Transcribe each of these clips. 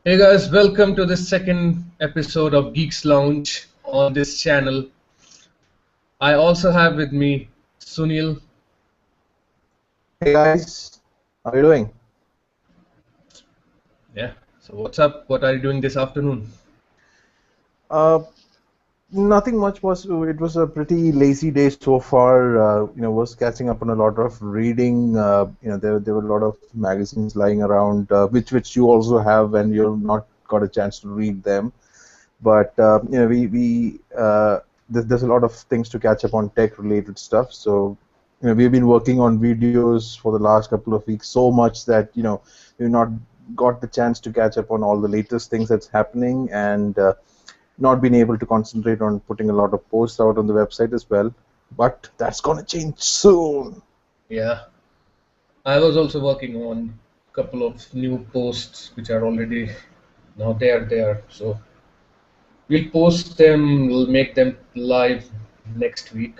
Hey guys, welcome to the second episode of Geeks Lounge on this channel. I also have with me Sunil. Hey guys, how are you doing? Yeah, so what's up? What are you doing this afternoon? Uh, Nothing much was. It was a pretty lazy day so far. Was catching up on a lot of reading. There were a lot of magazines lying around, which you also have, and you've not got a chance to read them. But there's a lot of things to catch up on tech related stuff. So we've been working on videos for the last couple of weeks so much that we've not got the chance to catch up on all the latest things that's happening, and not been able to concentrate on putting a lot of posts out on the website as well. But that's gonna change soon. Yeah, I was also working on a couple of new posts which are already now there. So we'll post them, we'll make them live next week.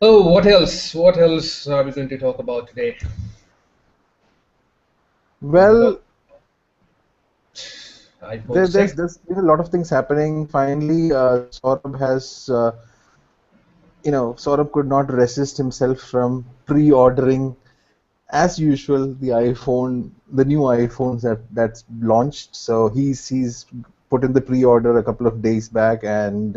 Oh, what else? What else are we going to talk about today? We've got Well, iPhone 6. there's been a lot of things happening. Finally, Saurabh has Saurabh could not resist himself from pre-ordering, as usual, the new iPhones that's launched. So he's put in the pre-order a couple of days back, and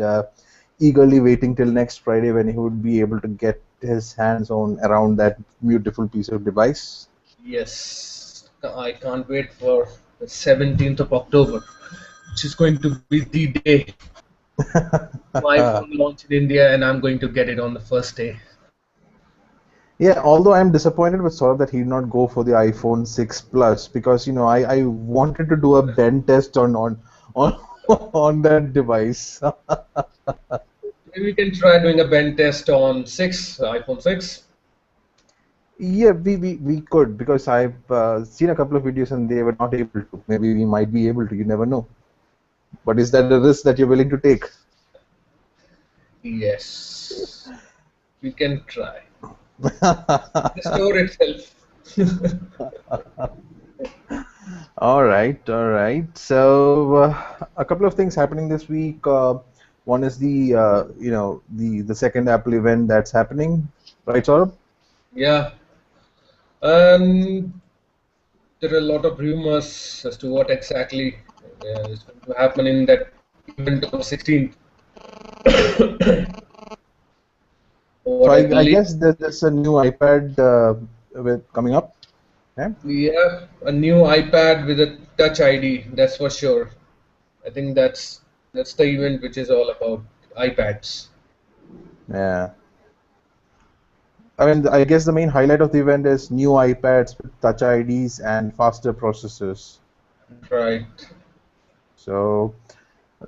eagerly waiting till next Friday when he would be able to get his hands on around that beautiful piece of device. Yes, I can't wait for the 17th of October, which is going to be the day my phone launch in India, and I'm going to get it on the first day. Yeah, although I'm disappointed with Saurabh that he did not go for the iPhone 6 Plus, because I wanted to do a bend test on on that device. Maybe we can try doing a bend test on iPhone 6. Yeah, we could, because I've seen a couple of videos and they were not able to. Maybe we might be able to. You never know. But is that a risk that you're willing to take? Yes, we can try. The store itself. All right, all right. So a couple of things happening this week. One is the second Apple event that's happening, right, Saurabh? Yeah, and there are a lot of rumors as to what exactly is going to happen in that event on 16th. So What I I believe. guess there's a new iPad coming up. Yeah. We have a new iPad with a Touch ID, that's for sure. I think that's the event which is all about iPads. Yeah. I mean, I guess the main highlight of the event is new iPads with Touch IDs and faster processors. Right. So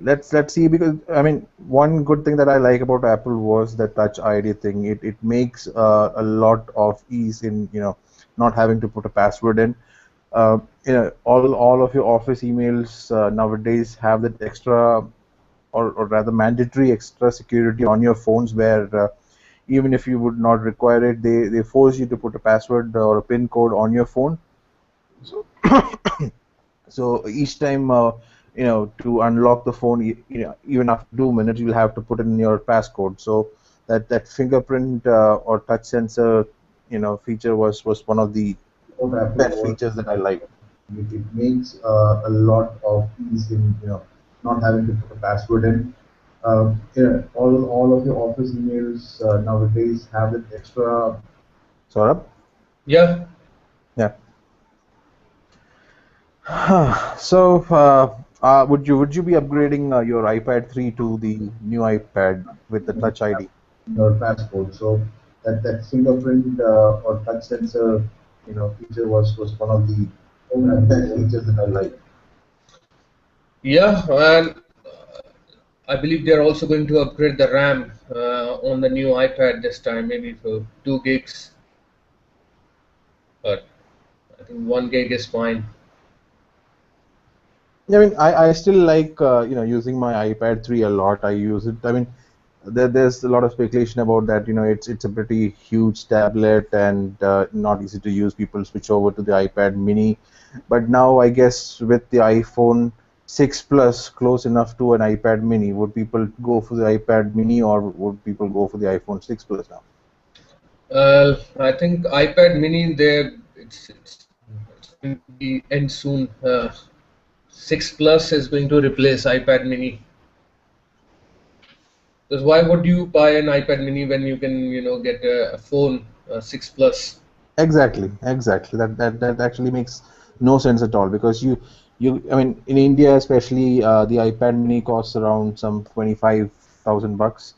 let's see, because I mean, one good thing that I like about Apple was the Touch ID thing. It makes a lot of ease in not having to put a password in. All of your office emails nowadays have that extra, or rather mandatory extra security on your phones, where even if you would not require it, they force you to put a password or a PIN code on your phone. So so each time, to unlock the phone, even after 2 minutes, you'll have to put in your passcode. So that fingerprint or touch sensor, feature was one of the best features that I like. It makes a lot of ease in not having to put a password in. All of your office emails nowadays have that extra. Saurabh? Yeah. Yeah. So, would you be upgrading your iPad 3 to the new iPad with the Touch ID? Your passport. So that fingerprint or touch sensor, feature was one of the best features that I like. Yeah, and I believe they're also going to upgrade the RAM on the new iPad this time, maybe for 2 gigs, but I think 1 gig is fine. I mean, I still like using my iPad 3 a lot. I use it. I mean, there's a lot of speculation about that. It's a pretty huge tablet and not easy to use. People switch over to the iPad Mini, but now I guess with the iPhone 6 Plus close enough to an iPad Mini, would people go for the iPad Mini or would people go for the iPhone 6 Plus now? I think iPad Mini there it's going to be end soon. 6 Plus is going to replace iPad Mini. Because why would you buy an iPad Mini when you can get a phone 6 Plus? Exactly. That actually makes no sense at all because I mean, in India especially, the iPad Mini costs around some 25,000 bucks,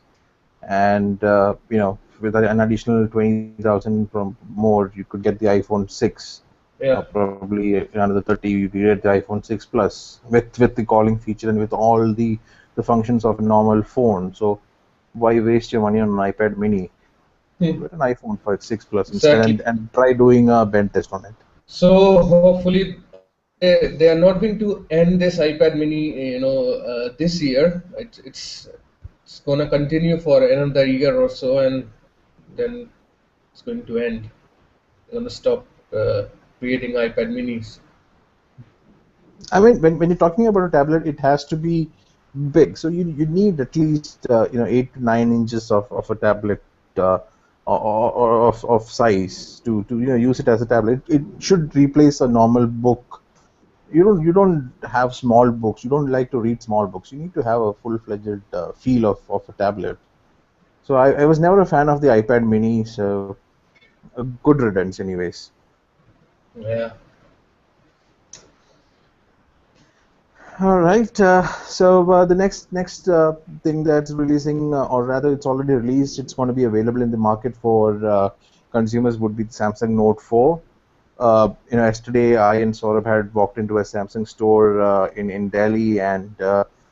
and with an additional 20,000 from more, you could get the iPhone 6. Yeah. Probably another 30, you could get the iPhone 6 Plus with the calling feature and with all the functions of a normal phone. So why waste your money on an iPad Mini? Hmm. Get an iPhone for 6 Plus instead Exactly. and try doing a bench test on it. So hopefully they are not going to end this iPad Mini, this year. It's gonna continue for another year or so, and then it's going to end. They're gonna stop creating iPad Minis. I mean, when you're talking about a tablet, it has to be big. So you need at least 8 to 9 inches of a tablet or of size to use it as a tablet. It should replace a normal book. You don't have small books. You don't like to read small books. You need to have a full-fledged feel of a tablet. So I was never a fan of the iPad Mini. So a good riddance, anyways. Yeah. All right. So the next thing that's releasing, or rather, it's already released. It's going to be available in the market for consumers. Would be the Samsung Note 4. Yesterday I and Saurabh had walked into a Samsung store in Delhi, and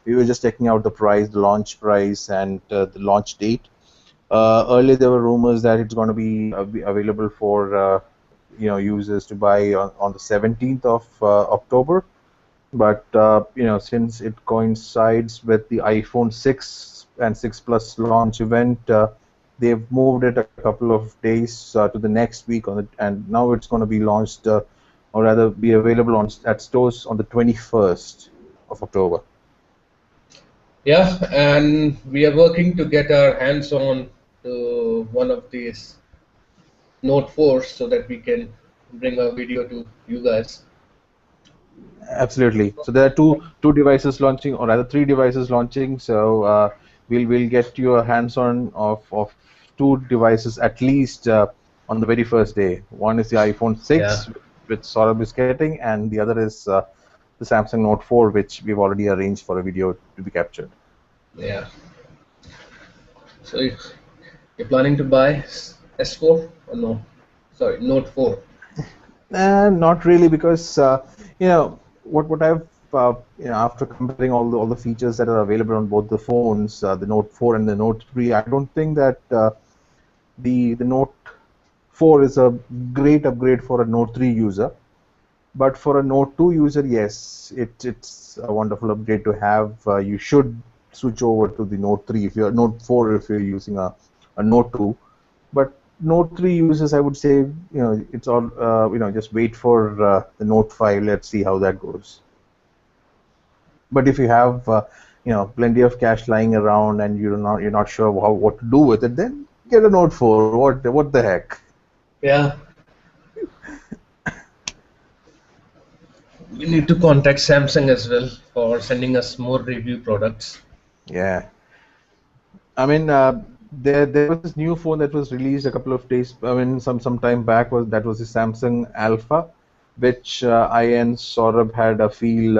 we were just checking out the price, the launch price, and the launch date. Earlier, there were rumors that it's going to be available for users to buy on the 17th of October. But since it coincides with the iPhone 6 and 6 Plus launch event, they've moved it a couple of days to the next week and now it's going to be launched, or rather, be available at stores on the 21st of October. Yeah, and we are working to get our hands on to one of these Note 4 so that we can bring a video to you guys. Absolutely. So there are two devices launching, or rather three devices launching. So we'll get you a hands-on of two devices at least on the very first day. One is the iPhone Yeah, 6, which Saurabh is getting, and the other is the Samsung Note 4, which we've already arranged for a video to be captured. yeah. So you're planning to buy S4 or no? Sorry, Note 4. Not really, because what I've after comparing all the features that are available on both the phones, the Note 4 and the Note 3, I don't think that the Note 4 is a great upgrade for a Note 3 user. But for a Note 2 user, yes, it's a wonderful upgrade to have. You should switch over to the Note 3 if you're Note 4 if you're using a Note 2. But Note 3 users, I would say, it's all just wait for the Note 5. Let's see how that goes. But if you have plenty of cash lying around and you're not sure what to do with it, then get a Note 4. What the heck? Yeah, we need to contact Samsung as well for sending us more review products. Yeah. I mean, there was this new phone that was released a couple of days. I mean, some time back was the Samsung Alpha, which I and Saurabh had a feel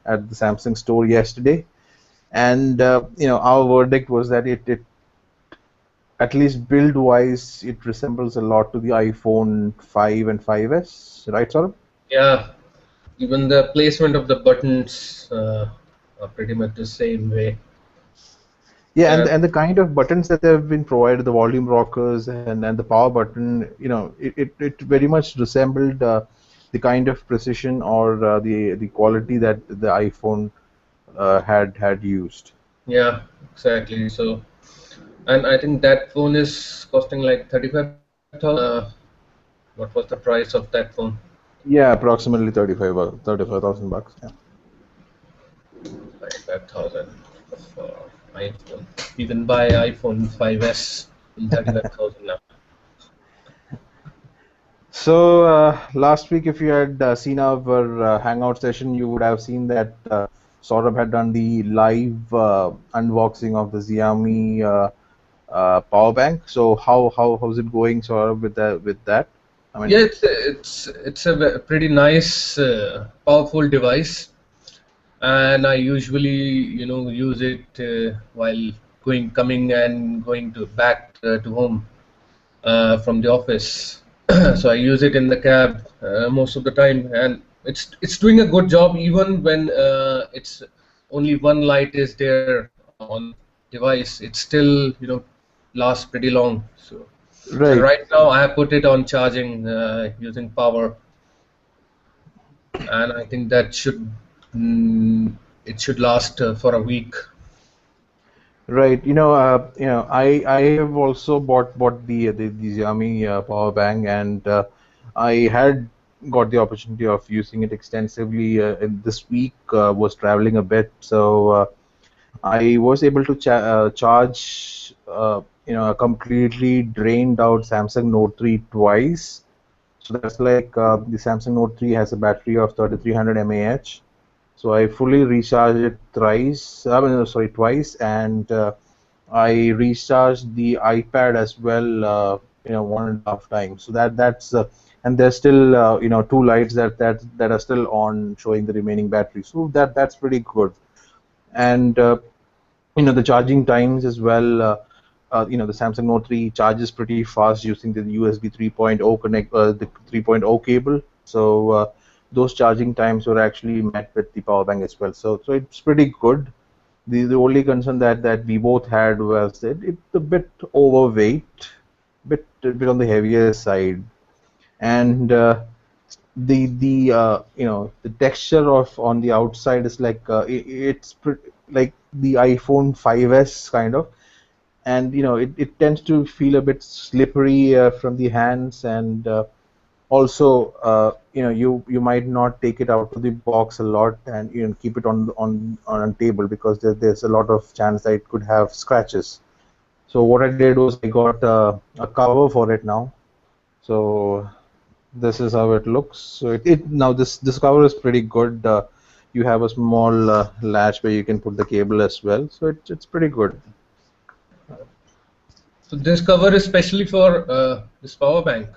at the Samsung store yesterday, and our verdict was that it at least build wise it resembles a lot to the iPhone 5 and 5S, right, Saurabh? Yeah, even the placement of the buttons are pretty much the same way. Yeah, and Uh, and the kind of buttons that have been provided, the volume rockers and the power button, it very much resembled the kind of precision or the quality that the iPhone had used. yeah, exactly. So And I think that phone is costing like 35,000. What was the price of that phone? Yeah, approximately 35,000 bucks. Yeah. 35,000 for iPhone. You can buy iPhone 5s in 35,000 now. So last week, if you had seen our Hangout session, you would have seen that Saurabh had done the live unboxing of the Xiaomi power bank. So how's it going, Saurabh, with that? I mean, Yeah, it's a pretty nice, powerful device, and I usually use it while coming and going to back to home from the office. So I use it in the cab most of the time, and it's doing a good job even when it's only one light is there on the device. It still lasts pretty long. So and right. right now I have put it on charging using power, and I think that mm, it should last for a week. Right. I have also bought the Xiaomi power bank, and I had got the opportunity of using it extensively in this week. Was traveling a bit, so I was able to charge a completely drained out Samsung Note 3 twice. So that's like the Samsung Note 3 has a battery of 3300 mAh. So I fully recharged it twice, and I recharged the iPad as well, 1.5 times. So that's and there's still two lights that are still on, showing the remaining battery. So that's pretty good. And the charging times as well. The Samsung Note 3 charges pretty fast using the USB 3.0 the 3.0 cable. So those charging times were actually met with the power bank as well. So it's pretty good. The only concern that we both had was that it's a bit overweight, bit on the heavier side, and the texture of on the outside is like like the iPhone 5s kind of, and it tends to feel a bit slippery from the hands, and also you might not take it out of the box a lot and keep it on a table, because there's a lot of chance that it could have scratches. So what I did was I got a cover for it now. So this is how it looks. So it now this cover is pretty good. You have a small latch where you can put the cable as well, so it's pretty good. So this cover is specially for this power bank.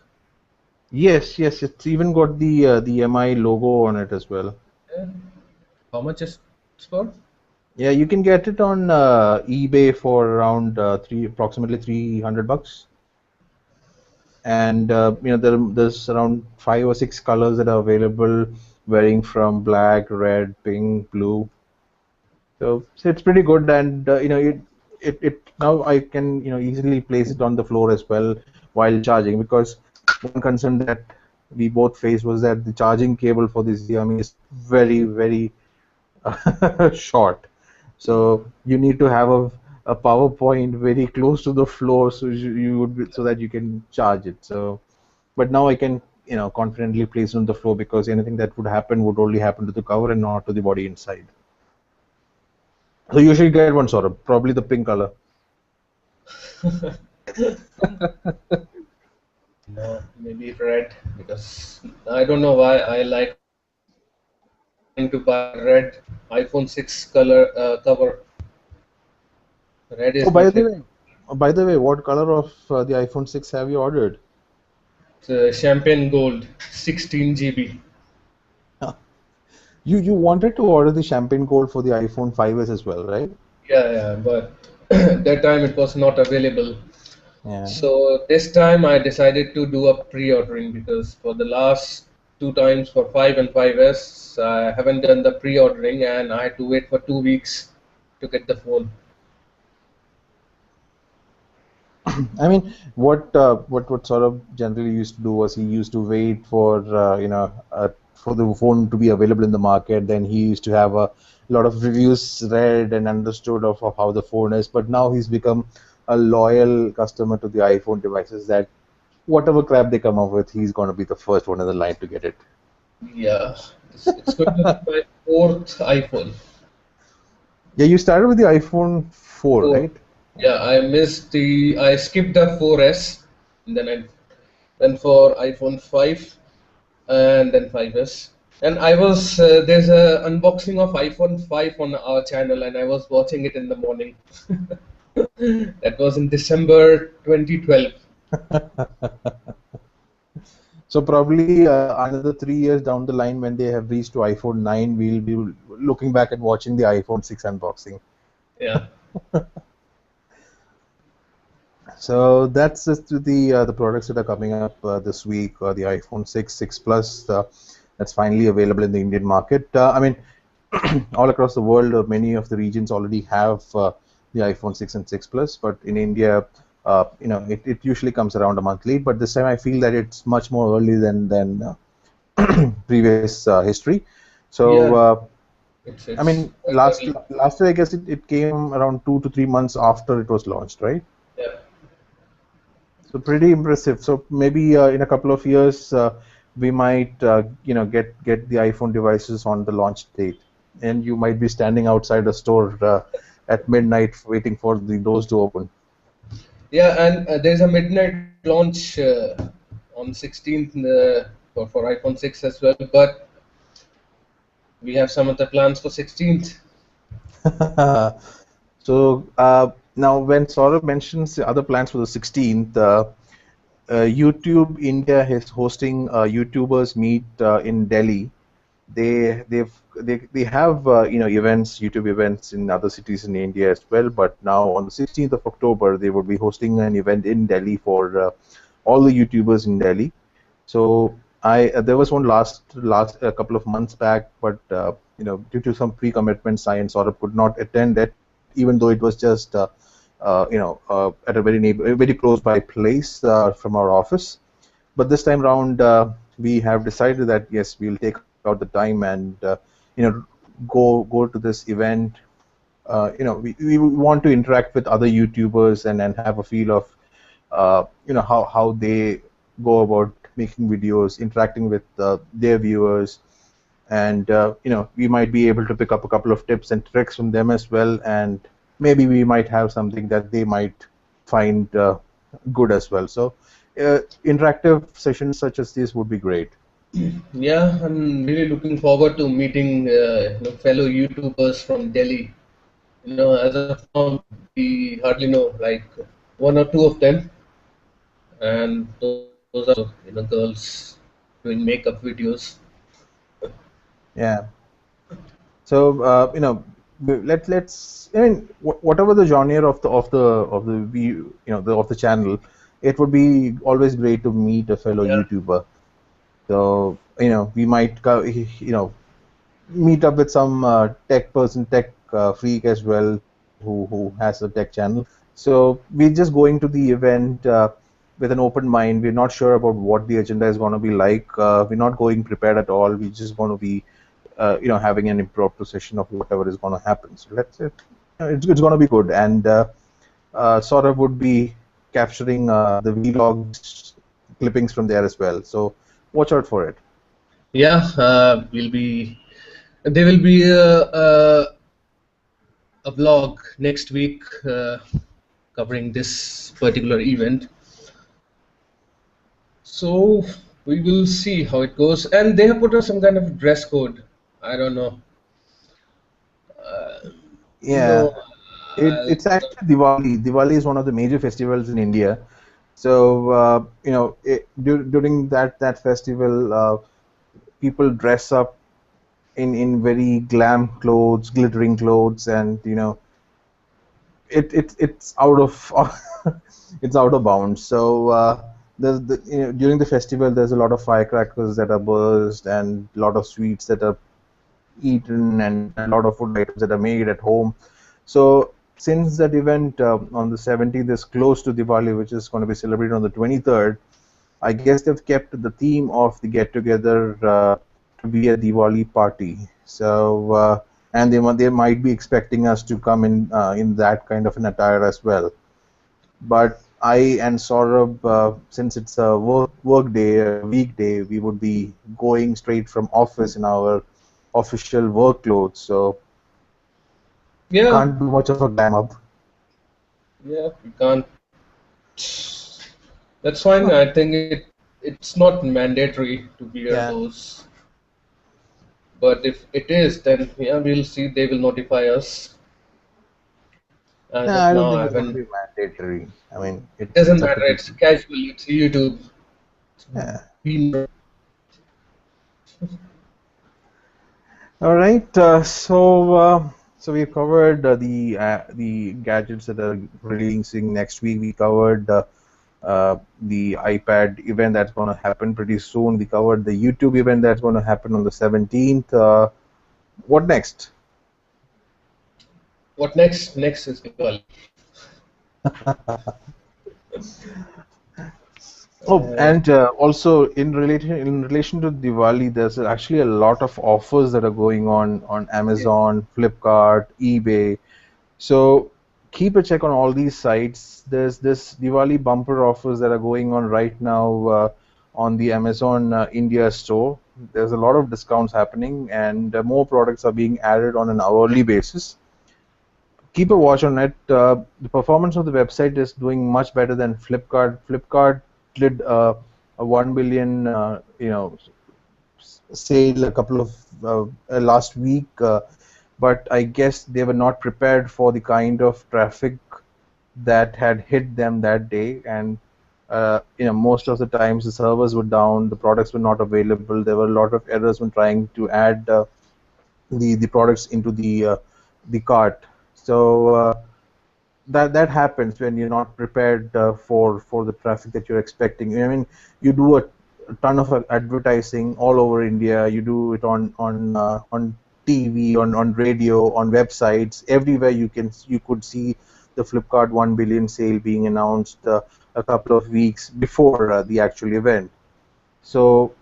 Yes, it's even got the MI logo on it as well. Yeah. How much is it for? Yeah, you can get it on eBay for around approximately 300 bucks. And there's around 5 or 6 colors that are available, varying from black, red, pink, blue. So it's pretty good, and it now I can easily place it on the floor as well while charging, because one concern that we both faced was that the charging cable for this Xiaomi is very, very short. So you need to have a power point very close to the floor, so you would so that you can charge it. So, but now I can confidently place it on the floor, because anything that would happen would only happen to the cover and not to the body inside. So you should get one, sort of, probably the pink color. No, maybe red, because I don't know why I like to buy red iPhone 6 color cover. Red Oh, is my favorite. by the way, what color of the iPhone 6 have you ordered? Champagne gold, 16 GB. You wanted to order the champagne gold for the iPhone 5s as well, right? Yeah, but that time it was not available. Yeah. So this time I decided to do a pre-ordering, because for the last two times for 5 and 5S I haven't done the pre-ordering, and I had to wait for 2 weeks to get the phone. I mean, what sort of generally used to do was he used to wait for the phone to be available in the market. Then he used to have a lot of reviews read and understood of how the phone is. But now he's become a loyal customer to the iPhone devices that whatever crap they come up with, he's going to be the first one in the line to get it. Yeah, it's going to be my fourth iPhone. Yeah, you started with the iPhone 4, Four. right? Yeah, I skipped the 4S, and then I went for iPhone 5, and then 5S. And I was there's a unboxing of iPhone 5 on our channel, and I was watching it in the morning. That was in December 2012. So probably another 3 years down the line, when they have reached to iPhone 9, we'll be looking back and watching the iPhone 6 unboxing. Yeah. So that's just the products that are coming up this week. The iPhone 6, 6 Plus, that's finally available in the Indian market. I mean, all across the world, many of the regions already have the iPhone 6 and 6 Plus, but in India, it usually comes around a month late. But this time, I feel that it's much more early than previous history. So, Yeah, I it's mean, quite early. last year, I guess it came around 2 to 3 months after it was launched, right? Yeah. So pretty impressive. So maybe in a couple of years, we might get the iPhone devices on the launch date, and you might be standing outside a store at midnight waiting for the doors to open. Yeah, and there's a midnight launch on 16th for iPhone 6 as well, but we have some other plans for 16th. So now, when Saurabh mentions the other plans for the 16th, YouTube India is hosting YouTubers meet in Delhi. They have events, YouTube events in other cities in India as well. But now on the 16th of October, they will be hosting an event in Delhi for all the YouTubers in Delhi. So I there was one last a couple of months back, but due to some pre-commitments, I and Saurabh could not attend it, even though it was just at a very close by place from our office. But this time round, we have decided that yes, we'll take out the time and you know go to this event. We want to interact with other YouTubers and have a feel of how they go about making videos, interacting with their viewers, and we might be able to pick up a couple of tips and tricks from them as well, and maybe we might have something that they might find good as well. So interactive sessions such as this would be great. Yeah, I'm really looking forward to meeting fellow YouTubers from Delhi. As of now, we hardly know like one or two of them, and those are also girls doing makeup videos. Yeah. So let's I mean whatever the genre of the view of the channel, it would be always great to meet a fellow Yeah, YouTuber. So we might meet up with some tech person, tech freak as well, who has a tech channel. So we're just going to the event with an open mind. We're not sure about what the agenda is going to be like. We're not going prepared at all. We're just going to be having an impromptu session of whatever is going to happen. So let's it. It's going to be good, and sort of would be capturing the vlogs clippings from there as well. So watch out for it. yeah. We'll be. There will be a vlog next week covering this particular event. So we will see how it goes. And they have put up some kind of dress code. I don't know. You know, Yeah, it's actually Diwali. Diwali is one of the major festivals in India. So during that festival, people dress up in very glam clothes, glittering clothes, and it's out of it's out of bounds. So during the festival, there's a lot of firecrackers that are burst and a lot of sweets that are eaten and a lot of food items that are made at home. So since that event on the 17th is close to Diwali, which is going to be celebrated on the 23rd, I guess they've kept the theme of the get together to be a Diwali party. So and they might be expecting us to come in that kind of an attire as well. But I and Saurabh, since it's a work day, a weekday, we would be going straight from office in our official work clothes, so Yeah, can't do much of a glam up. yeah, you can't. That's fine. I think it's not mandatory to wear Yeah, those. But if it is, then yeah, we'll see. They will notify us. As no, of I don't now, think I it's going to haven't. be mandatory. I mean, It doesn't it's up to matter. It's people. casual. It's YouTube. It's Yeah. been. All right. So we've covered the gadgets that are releasing next week. We covered the iPad event that's going to happen pretty soon. We covered the YouTube event that's going to happen on the 17th. What next? What next? Next is Diwali. Oh, Uh, and also in relation to Diwali, there's actually a lot of offers that are going on yeah. Amazon, Flipkart, eBay. So keep a check on all these sites. There's this Diwali bumper offers that are going on right now on the Amazon India store. There's a lot of discounts happening, and more products are being added on an hourly basis. Keep a watch on it. The performance of the website is doing much better than Flipkart. Flipkart did a 1 billion, sale a couple of last week, but I guess they were not prepared for the kind of traffic that had hit them that day, and most of the times the servers were down, the products were not available. There were a lot of errors when trying to add the products into the cart. So that happens when you're not prepared for the traffic that you're expecting. I mean, you do a ton of advertising all over India. You do it on TV, on radio, on websites, everywhere you could see the Flipkart 1 billion sale being announced a couple of weeks before the actual event. So,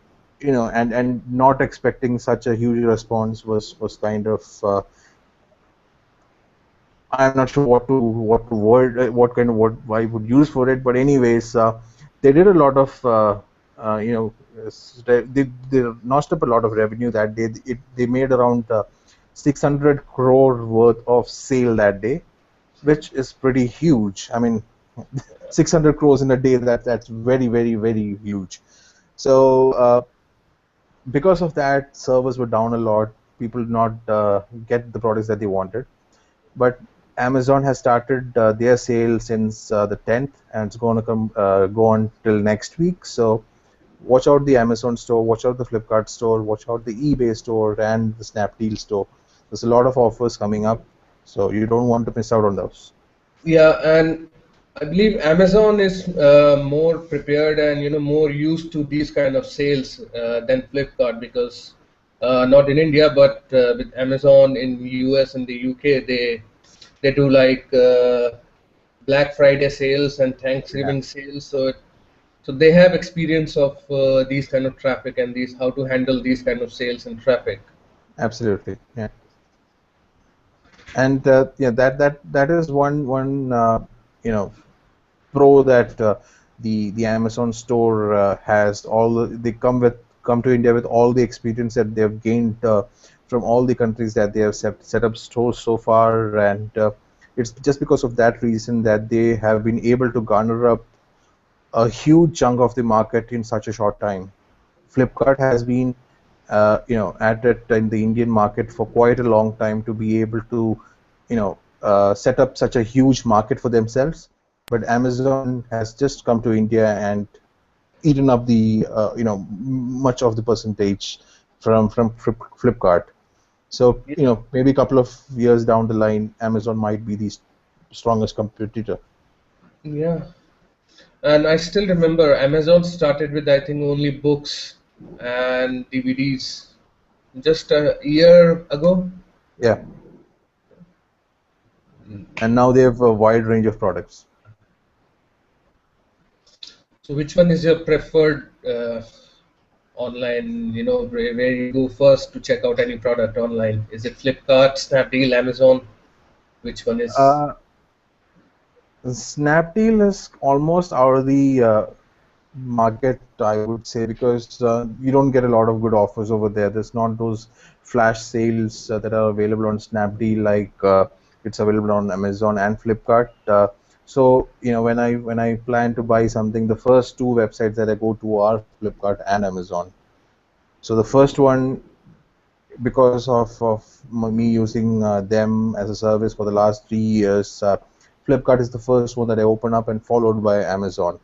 and not expecting such a huge response was kind of I'm not sure what to word what kind of what I would use for it, but anyways, they did a lot of you know they notched up a lot of revenue that day. They made around 600 crore worth of sale that day, which is pretty huge. I mean, 600 crores in a day, that's very very very huge. So because of that, servers were down a lot. People did not get the products that they wanted. But Amazon has started their sale since the 10th, and it's going to go on till next week. So watch out the Amazon store, watch out the Flipkart store, watch out the eBay store and the Snapdeal store. There's a lot of offers coming up, so you don't want to miss out on those. Yeah, and I believe Amazon is more prepared and more used to these kind of sales than Flipkart because not in India, but with Amazon in US and the UK, they do like Black Friday sales and Yeah, Thanksgiving sales. So they have experience of these kind of traffic and these how to handle these kind of sales and traffic. absolutely. Yeah, and yeah, that is one you know pro that the Amazon store has. They come to India with all the experience that they have gained from all the countries that they have set up stores so far, and it's just because of that reason that they have been able to garner up a huge chunk of the market in such a short time. Flipkart has been at it in the Indian market for quite a long time to be able to set up such a huge market for themselves. But Amazon has just come to India and eaten up the much of the percentage from Flipkart. So maybe a couple of years down the line, Amazon might be the strongest competitor. Yeah, and I still remember Amazon started with I think only books and DVDs just a year ago. Yeah, and now they have a wide range of products. So which one is your preferred online, where you go first to check out any product online? Is it Flipkart, Snapdeal, Amazon? Which one is? Uh, Snapdeal is almost out of the market, I would say, because you don't get a lot of good offers over there. There's not those flash sales that are available on Snapdeal like it's available on Amazon and Flipkart. So when I plan to buy something, the first two websites that I go to are Flipkart and Amazon. So the first one, because of me using them as a service for the last 3 years, Flipkart is the first one that I open up and followed by Amazon.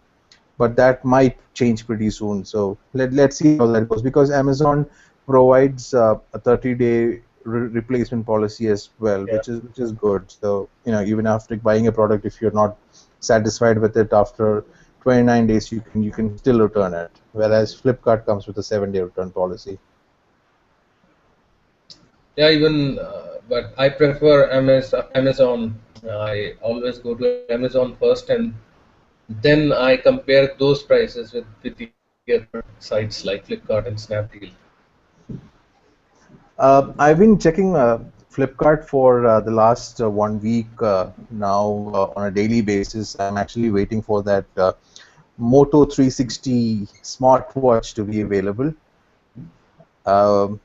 But that might change pretty soon. So let's see how that goes, because Amazon provides a 30-day replacement policy as well, Yeah. which is good. So even after buying a product, if you're not satisfied with it after 29 days, you can still return it. Whereas Flipkart comes with a 7-day return policy. Yeah, even but I prefer Amazon. I always go to Amazon first, and then I compare those prices with the other sites like Flipkart and Snapdeal. I've been checking Flipkart for the last 1 week now on a daily basis. I'm actually waiting for that Moto 360 smartwatch to be available. Um,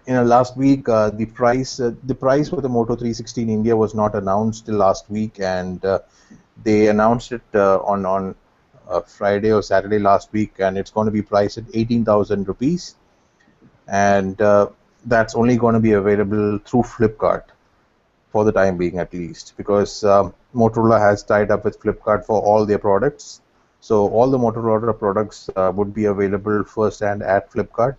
Last week the price for the Moto 360 in India was not announced till last week, and they announced it on Friday or Saturday last week, and it's going to be priced at 18,000 rupees, and that's only going to be available through Flipkart for the time being, at least, because Motorola has tied up with Flipkart for all their products. So all the Motorola products would be available first and at Flipkart,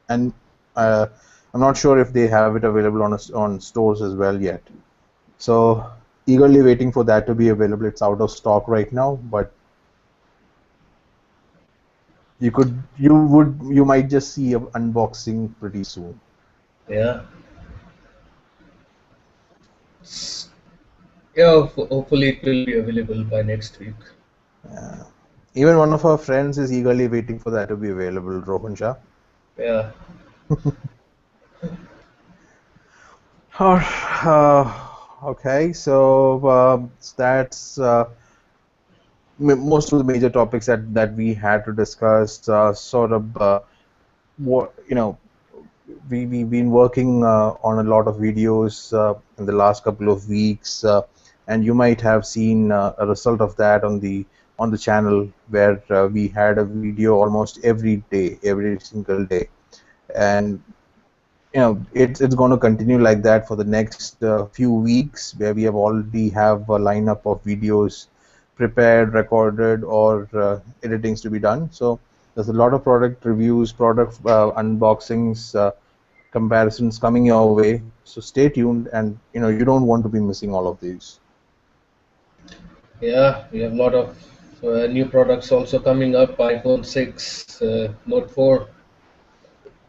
and uh, I'm not sure if they have it available on stores as well yet. So eagerly waiting for that to be available. It's out of stock right now, but you might just see an unboxing pretty soon. Yeah, yeah. Hopefully, it will be available by next week. Uh, Even one of our friends is eagerly waiting for that to be available, Rohan Shah. Yeah, Okay, so that's most of the major topics that we had to discuss. Sort of, what we've been working on a lot of videos in the last couple of weeks, and you might have seen a result of that on the channel, where we had a video almost every day, every single day, and it's going to continue like that for the next few weeks, where we have already have a lineup of videos prepared, recorded, or editings to be done. So there's a lot of product reviews, product unboxings, comparisons coming your way. So stay tuned, and you don't want to be missing all of these. yeah. We have a lot of new products also coming up. iPhone 6, Note 4,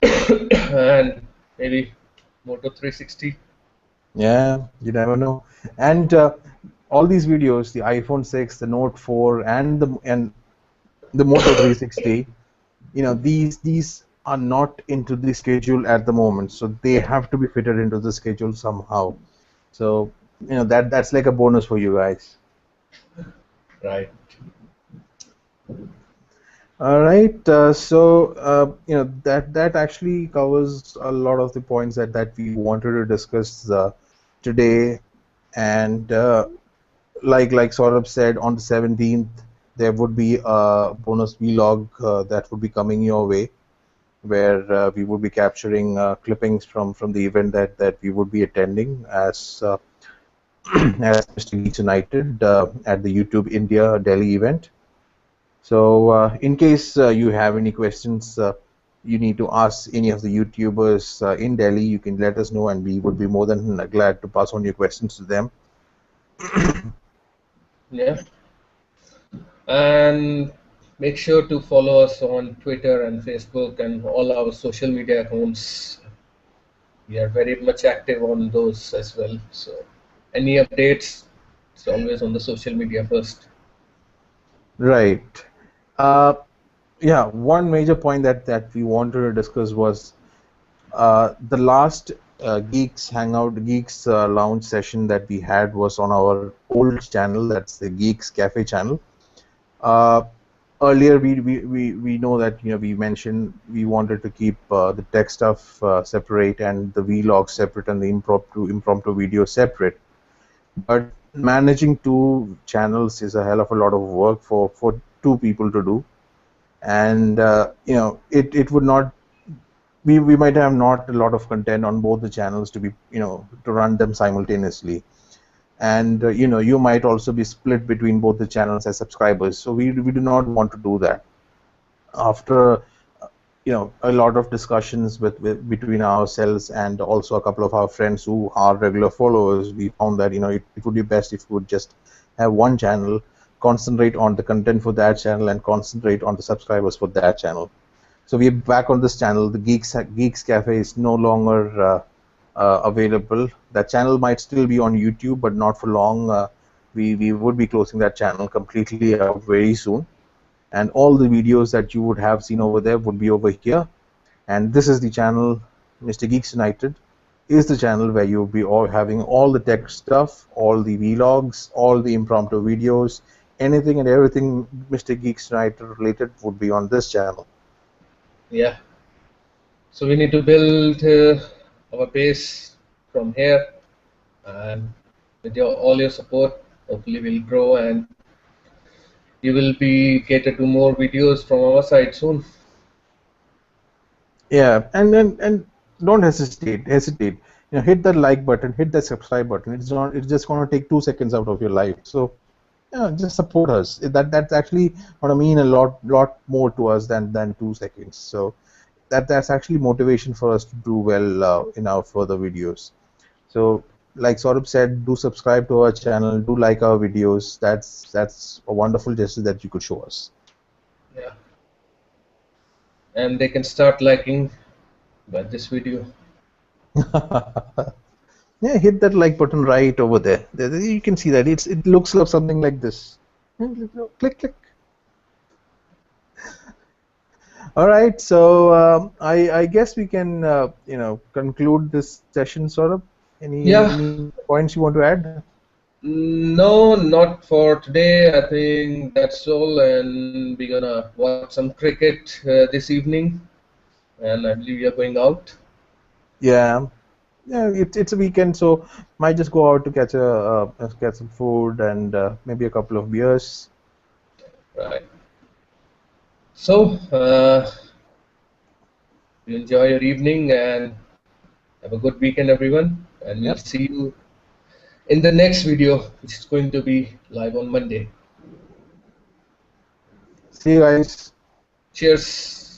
and maybe Moto 360. Yeah, you never know. And all these videos, the iPhone 6, the Note 4, and the Moto 360, these are not into the schedule at the moment, so they have to be fitted into the schedule somehow. So that's like a bonus for you guys. Right. All right, so that actually covers a lot of the points that we wanted to discuss today. And like Saurabh said, on the 17th there would be a bonus vlog that would be coming your way, where we would be capturing clippings from the event that we would be attending as as Mr. Geeks United at the YouTube India Delhi event. So, in case you have any questions, you need to ask any of the YouTubers in Delhi, you can let us know, and we would be more than glad to pass on your questions to them. Yeah. And make sure to follow us on Twitter and Facebook and all our social media accounts. We are very much active on those as well. So any updates, it's always on the social media first. Right. Uh, yeah, one major point that we wanted to discuss was the last Geeks Hangout, Geeks Lounge session that we had was on our old channel. That's the Geeks Cafe channel. Uh, Earlier, we know that we mentioned we wanted to keep the tech stuff separate and the vlog separate and the impromptu video separate. But managing two channels is a hell of a lot of work for two people to do, and it would not. We might have not a lot of content on both the channels to be to run them simultaneously, and you might also be split between both the channels as subscribers. So we do not want to do that. After a lot of discussions between ourselves and also a couple of our friends who are regular followers, we found that it would be best if we would just have one channel, concentrate on the content for that channel, and concentrate on the subscribers for that channel. So we're back on this channel. The Geeks Cafe is no longer available. That channel might still be on YouTube, but not for long. We would be closing that channel completely out very soon, and all the videos that you would have seen over there would be over here. And this is the channel, Mr. Geeks United is the channel where you'll be all having all the tech stuff, all the vlogs, all the impromptu videos, anything and everything Mr. Geeks United related would be on this channel. Yeah. So we need to build our base from here, and with all your support, hopefully we'll grow and you will be catered to more videos from our side soon. Yeah, and don't hesitate. Hit that like button, hit that subscribe button. It's just going to take 2 seconds out of your life. So just support us. That's actually going to mean a lot more to us than 2 seconds. So that's actually motivation for us to do well in our further videos. So like Saurabh said, do subscribe to our channel, do like our videos. That's a wonderful gesture that you could show us. Yeah. And they can start liking by this video. Yeah, hit that like button right over there. You can see that it looks like something like this. Click, click. All right, so I guess we can conclude this session, sort of. Yeah. Any points you want to add? No, not for today. I think that's all, and we're gonna watch some cricket this evening, and I believe we are going out. Yeah, yeah. It's a weekend, so might just go out to catch some food and maybe a couple of beers. Right. So, you enjoy your evening and have a good weekend, everyone. And we'll Yep. see you in the next video, which is going to be live on Monday. See you guys. Cheers.